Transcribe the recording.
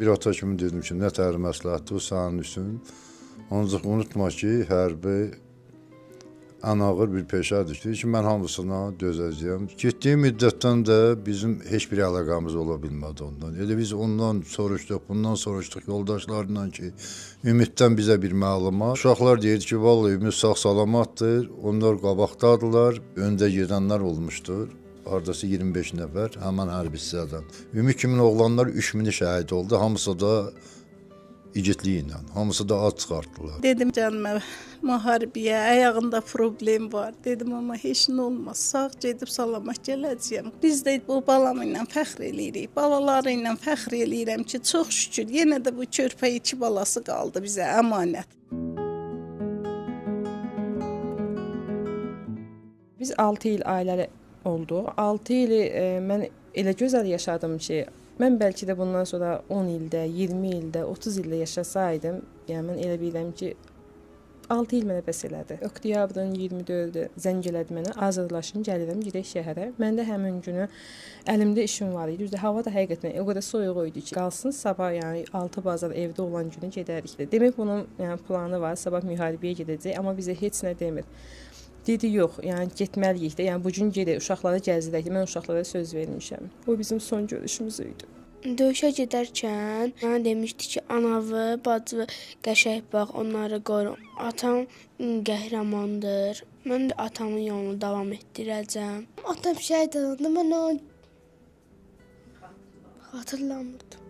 Bir ata kimi dedim ki, nə təhər məsləhətdir bu sənin üçün. Ancaq unutma ki, hərbi ən ağır bir peşədir ki, mən hamısına dözəcəyəm. Getdiyi müddətdən də bizim heç bir əlaqəmiz ola bilmədi ondan. Elə biz ondan soruşduq, bundan soruşduq yoldaşlarla ki, Ümiddən bizə bir məlumat. Uşaqlar deyir ki, vallahi Ümid sağ-salamatdır, onlar qabaqdadılar, öndə gedənlər olmuşdur. Hardasa 25 nəfər, həmən hərbi hissədən. Ümid kimin oğlanlar 3000 şəhid oldu, hamısı da igidliyi ilə, hamısı da ad çıxartdılar. Dedim canıma müharibəyə, ayağında problem var. Dedim amma heç nə olmaz, sağ gedib salamat gələcəyəm. Biz də bu balam ilə fəxr eləyirik, balaları ilə fəxr eləyirəm ki, çox şükür, yenə də bu körpə 2 balası qaldı bizə əmanət. Biz 6 il ailəli olduq. 6 ili mən elə gözəl yaşadım ki, mən bəlkə də bundan sonra 10 ildə, 20 ildə, 30 ildə yaşasaydım, yəni mən elə bilirəm ki, 6 il mənə bəs elədi. Oktyabrın 24-də zəng elədi mənə, hazırlaşın, gəlirəm, gedək şəhərə. Mən də həmin günü əlimdə işim var idi. Düzdür, hava da həqiqətən o qədər soyuq idi ki, qalsın sabah, yəni 6 bazar evdə olan günü gedərik. Demək bunun yəni planı var, sabah müharibəyə gedəcək, amma bizə heç nə demir. Dedi, yox, yəni getməliyik də, yəni bu gün gedək, uşaqlara gəzdirək. Mən uşaqlara söz vermişəm. O bizim son görüşümüz idi. Döyüşə gedərkən mənə demişdi ki, anavı, bacı qəşəng bax, onları qoru. Atam qəhrəmandır. Mən də atamın yolunu davam etdirəcəm. Atam şəhid oldu, mən onu xatırlamırdım.